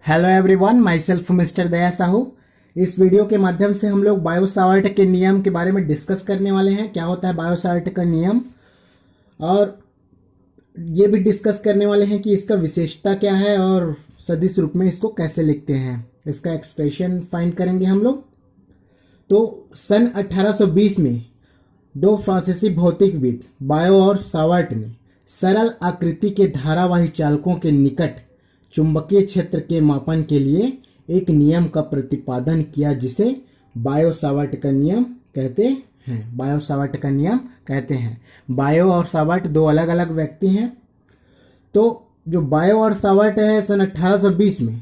Hello everyone, myself mister Daya Sahu. इस video के माध्यम से हम लोग बायो सावर्ट के नियम के बारे में डिस्कस करने वाले हैं। क्या होता है बायो सावर्ट का नियम, और ये भी डिस्कस करने वाले हैं कि इसका विशेषता क्या है और सदिश रूप में इसको कैसे लिखते हैं। इसका एक्सप्रेशन फाइंड करेंगे हम लोग। तो सन 1820 में दो फ्रांसीसी भौतिकविद बायो और सावर्ट ने सरल आकृति के धारावाही चालकों के निकट चुंबकीय क्षेत्र के मापन के लिए एक नियम का प्रतिपादन किया, जिसे बायो सावर्ट का नियम कहते हैं। बायो सावर्ट का नियम कहते हैं। बायो और सावर्ट दो अलग अलग व्यक्ति हैं। तो जो बायो और सावर्ट है सन 1820 में,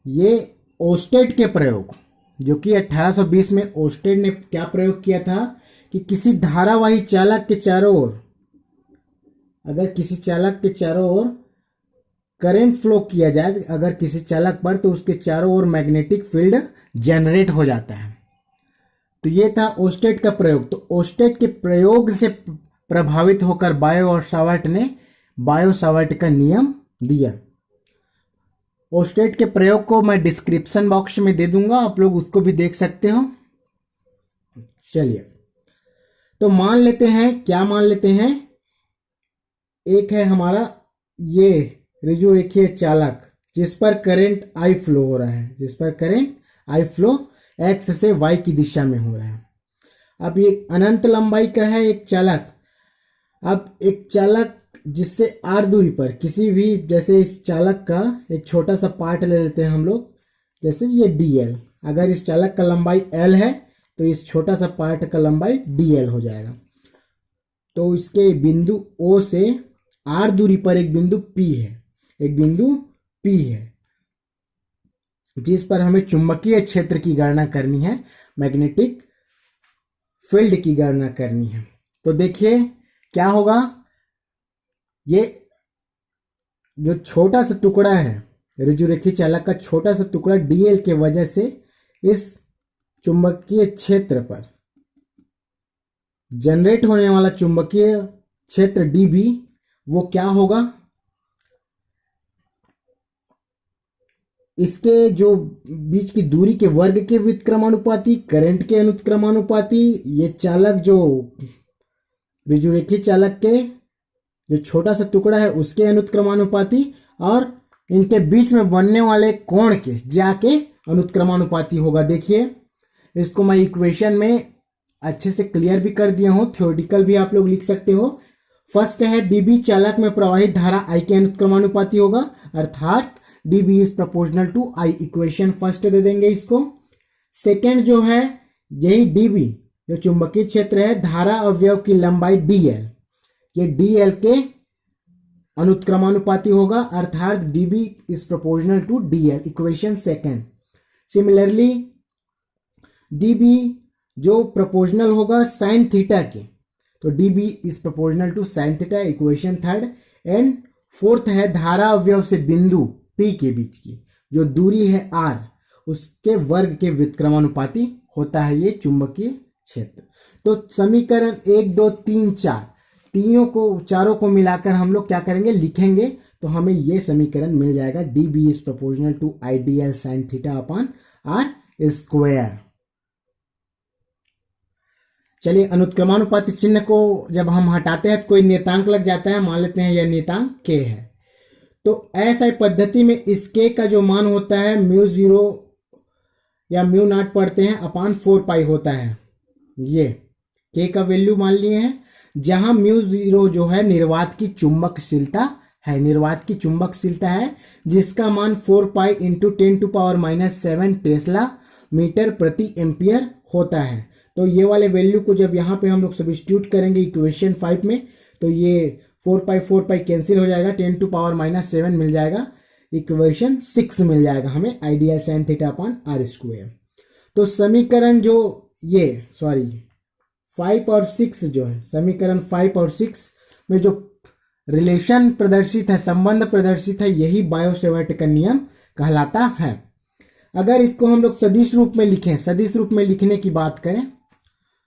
ये ओस्टेड के प्रयोग, जो कि 1820 में ओस्टेड ने क्या प्रयोग किया था कि किसी धारावाही चालक के चारों ओर, अगर किसी चालक के चारों ओर करंट फ्लो किया जाए, अगर किसी चालक पर, तो उसके चारों ओर मैग्नेटिक फील्ड जनरेट हो जाता है। तो ये था ओस्टेड का प्रयोग। तो ओस्टेड के प्रयोग से प्रभावित होकर बायो और सावर्ट ने बायो सावर्ट का नियम दिया। ओस्टेड के प्रयोग को मैं डिस्क्रिप्शन बॉक्स में दे दूंगा, आप लोग उसको भी देख सकते हो। चलिए, तो मान लेते हैं, क्या मान लेते हैं, एक है हमारा ये रिजु रेखीय चालक जिस पर करंट आई फ्लो हो रहा है, जिस पर करंट आई फ्लो एक्स से वाई की दिशा में हो रहा है। अब ये अनंत लंबाई का है एक चालक। अब एक चालक जिससे आर दूरी पर किसी भी, जैसे इस चालक का एक छोटा सा पार्ट ले लेते हैं हम लोग, जैसे ये डीएल। अगर इस चालक का लंबाई एल है तो इस छोटा सा पार्ट का लंबाई डीएल हो जाएगा। तो इसके बिंदु ओ से आर दूरी पर एक बिंदु पी है, एक बिंदु पी है जिस पर हमें चुंबकीय क्षेत्र की गणना करनी है, मैग्नेटिक फील्ड की गणना करनी है। तो देखिए क्या होगा, ये जो छोटा सा टुकड़ा है रिजुरेखी चालक का, छोटा सा टुकड़ा डीएल के वजह से इस चुंबकीय क्षेत्र पर जनरेट होने वाला चुंबकीय क्षेत्र डीबी, वो क्या होगा, इसके जो बीच की दूरी के वर्ग के व्युत्क्रमानुपाती, करंट के अनुत्क्रमानुपाती, ये चालक जो रिजुरेखी चालक के जो छोटा सा टुकड़ा है उसके अनुत्क्रमानुपाती, और इनके बीच में बनने वाले कोण के जाके अनुत्क्रमानुपाती होगा। देखिए, इसको मैं इक्वेशन में अच्छे से क्लियर भी कर दिया हूं, थ्योरेटिकल भी आप लोग लिख सकते हो। फर्स्ट है डीबी चालक में प्रवाहित धारा आई के अनुत्क्रमानुपाती होगा, अर्थात DB is proportional to I. Equation first दे देंगे इसको। सेकेंड जो है, यही डीबी जो चुंबकीय क्षेत्र है, धारा अवयव की लंबाई डीएल, ये डीएल के अनुत्क्रमानुपाती होगा, अर्थात DB is proportional to DL. Equation second. Similarly DB जो प्रोपोर्शनल होगा साइन थीटा के, तो DB is proportional to sine theta. Equation third. And fourth है धारा अवयव से बिंदु पी के बीच की जो दूरी है आर, उसके वर्ग के व्युत्क्रमानुपाती होता है ये चुंबकीय क्षेत्र। तो समीकरण 1 2 3 4 चारों को मिलाकर हम लोग क्या करेंगे, लिखेंगे, तो हमें ये समीकरण मिल जाएगा। D B is proportional to I D L sine theta upon R square. चलिए, अनुत्क्रमानुपाती चिन्ह को जब हम हटाते हैं तो कोई नियतांक लग जाता है, मान लेते हैं यह नियतांक के है। तो ऐसा पद्धति में इस के का जो मान होता है म्यू 0 या म्यू नॉट पढ़ते हैं अपान 4 पाई होता है। ये के का वैल्यू मान लिए हैं, जहां म्यू 0 जो है निर्वात की चुंबकशीलता है, निर्वात की चुंबकशीलता है, जिसका मान 4 पाई इंटू 10⁻⁷ टेस्ला मीटर प्रति एम्पियर होता है। तो ये वाले वैल्यू को जब यहाँ पे हम लोग सब्स्टिट्यूट करेंगे इक्वेशन 5 में, तो ये 4 पाई कैंसिल हो जाएगा, 10⁻⁷ मिल जाएगा। इक्वेशन 6 मिल जाएगा हमें, ideal sine theta upon R square. तो समीकरण जो ये 5 और 6 जो है, समीकरण 5 और 6 में जो रिलेशन प्रदर्शित है, संबंध प्रदर्शित है, यही बायो सावर्ट का नियम कहलाता है। अगर इसको हम लोग सदिश रूप में लिखें, सदिश रूप में लिखने की बात करें,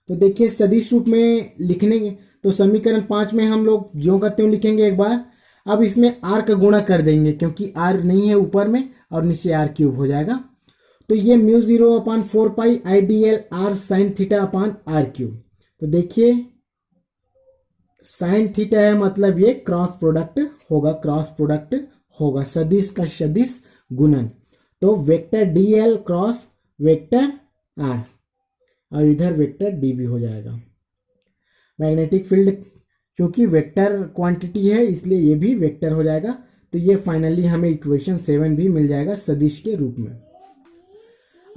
तो देखिए सदिश रूप में लिखने, तो समीकरण 5 में हम लोग ज्यों का त्यों लिखेंगे एक बार। अब इसमें आर का गुणा कर देंगे क्योंकि आर नहीं है ऊपर में और नीचे आर क्यूब हो जाएगा। तो ये mu 0/4 I D L R sine theta upon R cube. तो देखिए साइन थीटा है मतलब ये क्रॉस प्रोडक्ट होगा सदिश का सदिश गुणन। तो vector D L cross vector R और इधर वेक्टर डी भी हो जाएगा। मैग्नेटिक फील्ड क्योंकि वेक्टर क्वांटिटी है इसलिए ये भी वेक्टर हो जाएगा। तो ये फाइनली हमें इक्वेशन 7 भी मिल जाएगा सदिश के रूप में।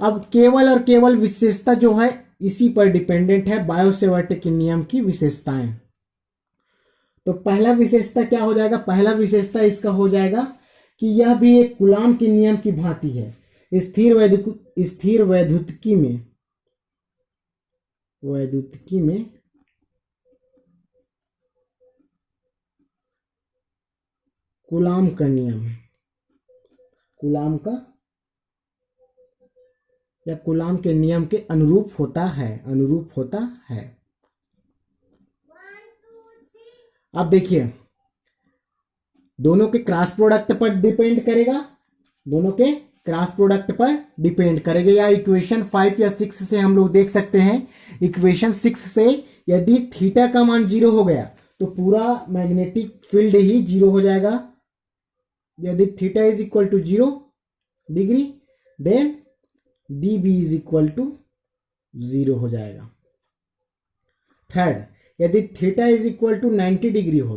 अब केवल और केवल विशेषता जो है इसी पर डिपेंडेंट है बायो-सेवर्ट के नियम की विशेषताएं। तो पहला विशेषता क्या हो जाएगा? पहला विशेषता इसका हो जाएगा कि यह भी एक कूलाम के नियम की भांति है। स्थिर वैद्युतिकी में कूलाम का नियम है। कूलाम के नियम के अनुरूप होता है। अब देखिए दोनों के क्रॉस प्रोडक्ट पर डिपेंड करेगा या इक्वेशन 5 या 6 से हम लोग देख सकते हैं। इक्वेशन 6 से यदि थीटा का मान 0 हो गया तो पूरा मैग्नेटिक फील्ड ही 0 हो जाएगा। यदि theta is equal to 0 degree then D B is equal to 0 हो जाएगा। थर्ड, यदि theta is equal to 90 degree हो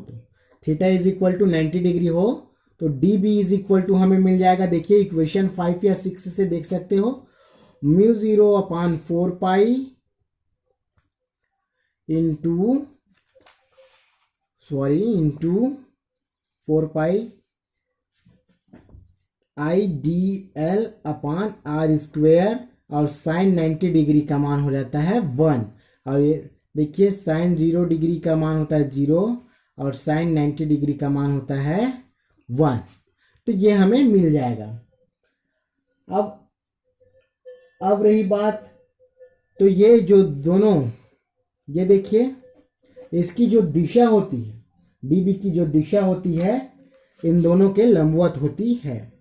तो D B is equal to हमें मिल जाएगा। देखिए इक्वेशन 5 या 6 से देख सकते हो mu 0/4 into 4 I D L upon R square और साइन 90 डिग्री का मान हो जाता है 1। और ये देखिए साइन 0 डिग्री का मान होता है 0 और साइन 90 डिग्री का मान होता है 1। तो ये हमें मिल जाएगा। अब रही बात, तो ये जो दोनों, ये देखिए इसकी जो दिशा होती है डीबी की जो दिशा होती है इन दोनों के लंबवत होती है।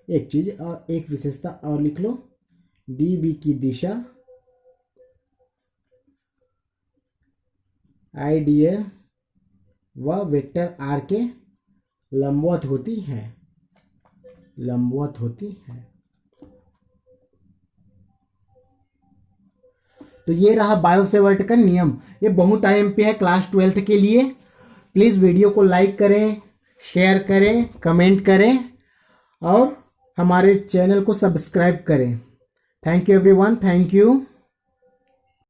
एक चीज और एक विशेषता और लिख लो, डीबी की दिशा आईडीएल व वेक्टर आर के लंबवत होती है। तो ये रहा बायो-सेवर्ट का नियम। ये बहुत आईएमपी है क्लास 12th के लिए। प्लीज वीडियो को लाइक करें, शेयर करें, कमेंट करें और हमारे चैनल को सब्सक्राइब करें। Thank you everyone, thank you.